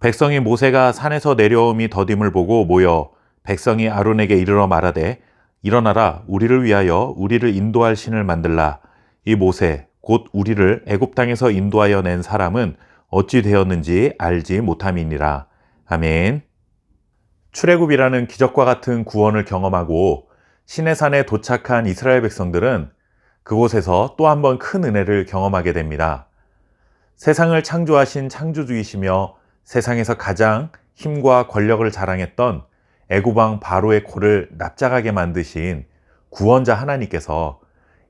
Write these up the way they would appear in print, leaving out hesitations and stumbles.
백성이 모세가 산에서 내려옴이 더딤을 보고 모여 백성이 아론에게 이르러 말하되 일어나라 우리를 위하여 우리를 인도할 신을 만들라. 이 모세 곧 우리를 애굽 땅에서 인도하여 낸 사람은 어찌 되었는지 알지 못함이니라. 아멘. 출애굽이라는 기적과 같은 구원을 경험하고 시내산에 도착한 이스라엘 백성들은 그곳에서 또 한 번 큰 은혜를 경험하게 됩니다. 세상을 창조하신 창조주이시며 세상에서 가장 힘과 권력을 자랑했던 애굽 왕 바로의 코를 납작하게 만드신 구원자 하나님께서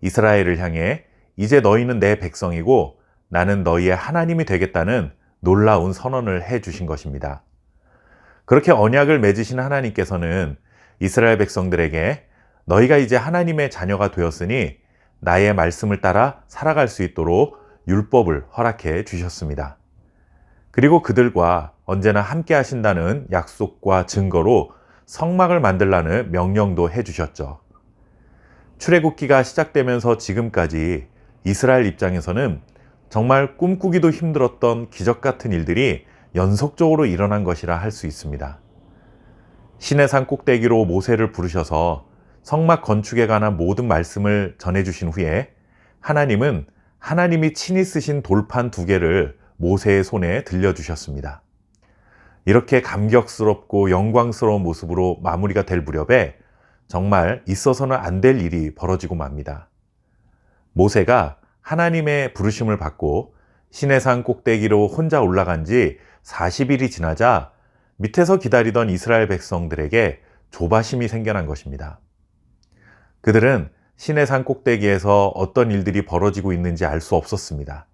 이스라엘을 향해 이제 너희는 내 백성이고 나는 너희의 하나님이 되겠다는 놀라운 선언을 해 주신 것입니다. 그렇게 언약을 맺으신 하나님께서는 이스라엘 백성들에게 너희가 이제 하나님의 자녀가 되었으니 나의 말씀을 따라 살아갈 수 있도록 율법을 허락해 주셨습니다. 그리고 그들과 언제나 함께 하신다는 약속과 증거로 성막을 만들라는 명령도 해 주셨죠. 출애굽기가 시작되면서 지금까지 이스라엘 입장에서는 정말 꿈꾸기도 힘들었던 기적 같은 일들이 연속적으로 일어난 것이라 할 수 있습니다. 시내산 꼭대기로 모세를 부르셔서 성막 건축에 관한 모든 말씀을 전해주신 후에 하나님은 하나님이 친히 쓰신 돌판 2개를 모세의 손에 들려주셨습니다. 이렇게 감격스럽고 영광스러운 모습으로 마무리가 될 무렵에 정말 있어서는 안 될 일이 벌어지고 맙니다. 모세가 하나님의 부르심을 받고 시내산 꼭대기로 혼자 올라간 지 40일이 지나자 밑에서 기다리던 이스라엘 백성들에게 조바심이 생겨난 것입니다. 그들은 시내산 꼭대기에서 어떤 일들이 벌어지고 있는지 알 수 없었습니다.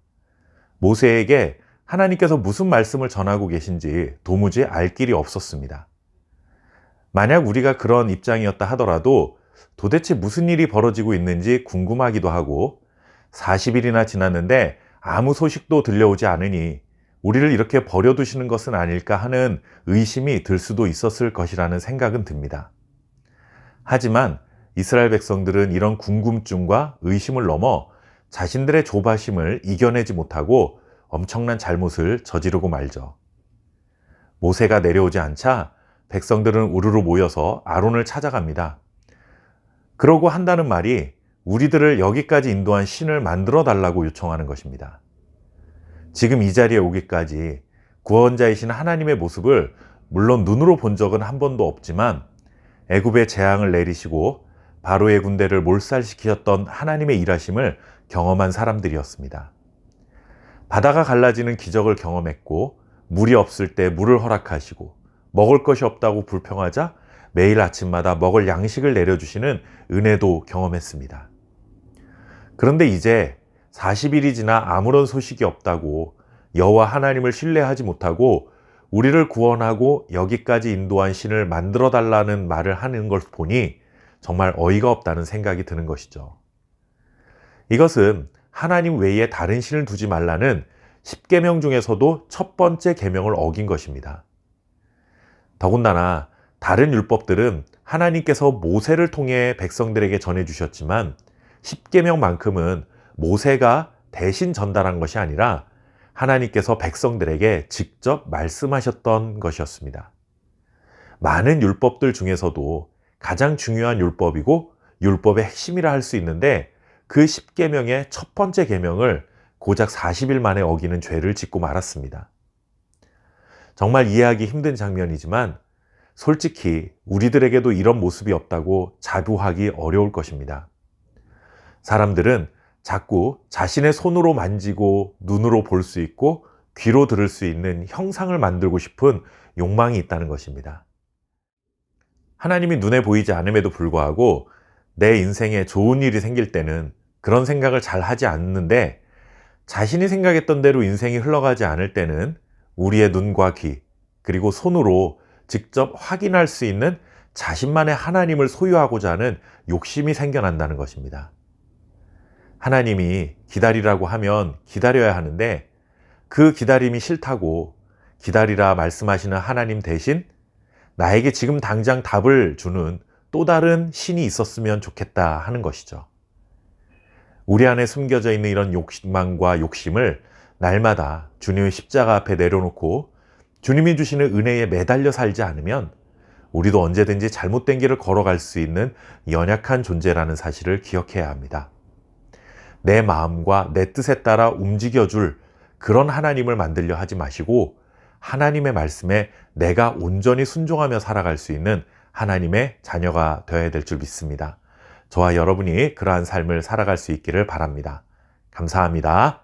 모세에게 하나님께서 무슨 말씀을 전하고 계신지 도무지 알 길이 없었습니다. 만약 우리가 그런 입장이었다 하더라도 도대체 무슨 일이 벌어지고 있는지 궁금하기도 하고 40일이나 지났는데 아무 소식도 들려오지 않으니 우리를 이렇게 버려두시는 것은 아닐까 하는 의심이 들 수도 있었을 것이라는 생각은 듭니다. 하지만 이스라엘 백성들은 이런 궁금증과 의심을 넘어 자신들의 조바심을 이겨내지 못하고 엄청난 잘못을 저지르고 말죠. 모세가 내려오지 않자 백성들은 우르르 모여서 아론을 찾아갑니다. 그러고 한다는 말이 우리들을 여기까지 인도한 신을 만들어 달라고 요청하는 것입니다. 지금 이 자리에 오기까지 구원자이신 하나님의 모습을 물론 눈으로 본 적은 한 번도 없지만 애굽에 재앙을 내리시고 바로의 군대를 몰살시키셨던 하나님의 일하심을 경험한 사람들이었습니다. 바다가 갈라지는 기적을 경험했고 물이 없을 때 물을 허락하시고 먹을 것이 없다고 불평하자 매일 아침마다 먹을 양식을 내려주시는 은혜도 경험했습니다. 그런데 이제 40일이 지나 아무런 소식이 없다고 여호와 하나님을 신뢰하지 못하고 우리를 구원하고 여기까지 인도한 신을 만들어 달라는 말을 하는 걸 보니 정말 어이가 없다는 생각이 드는 것이죠. 이것은 하나님 외에 다른 신을 두지 말라는 10계명 중에서도 첫 번째 계명을 어긴 것입니다. 더군다나 다른 율법들은 하나님께서 모세를 통해 백성들에게 전해주셨지만 10계명만큼은 모세가 대신 전달한 것이 아니라 하나님께서 백성들에게 직접 말씀하셨던 것이었습니다. 많은 율법들 중에서도 가장 중요한 율법이고 율법의 핵심이라 할 수 있는데 그 10계명의 첫 번째 계명을 고작 40일 만에 어기는 죄를 짓고 말았습니다. 정말 이해하기 힘든 장면이지만 솔직히 우리들에게도 이런 모습이 없다고 자부하기 어려울 것입니다. 사람들은 자꾸 자신의 손으로 만지고 눈으로 볼 수 있고 귀로 들을 수 있는 형상을 만들고 싶은 욕망이 있다는 것입니다. 하나님이 눈에 보이지 않음에도 불구하고 내 인생에 좋은 일이 생길 때는 그런 생각을 잘 하지 않는데 자신이 생각했던 대로 인생이 흘러가지 않을 때는 우리의 눈과 귀 그리고 손으로 직접 확인할 수 있는 자신만의 하나님을 소유하고자 하는 욕심이 생겨난다는 것입니다. 하나님이 기다리라고 하면 기다려야 하는데 그 기다림이 싫다고 기다리라 말씀하시는 하나님 대신 나에게 지금 당장 답을 주는 또 다른 신이 있었으면 좋겠다 하는 것이죠. 우리 안에 숨겨져 있는 이런 욕망과 욕심을 날마다 주님의 십자가 앞에 내려놓고 주님이 주시는 은혜에 매달려 살지 않으면 우리도 언제든지 잘못된 길을 걸어갈 수 있는 연약한 존재라는 사실을 기억해야 합니다. 내 마음과 내 뜻에 따라 움직여줄 그런 하나님을 만들려 하지 마시고 하나님의 말씀에 내가 온전히 순종하며 살아갈 수 있는 하나님의 자녀가 되어야 될 줄 믿습니다. 저와 여러분이 그러한 삶을 살아갈 수 있기를 바랍니다. 감사합니다.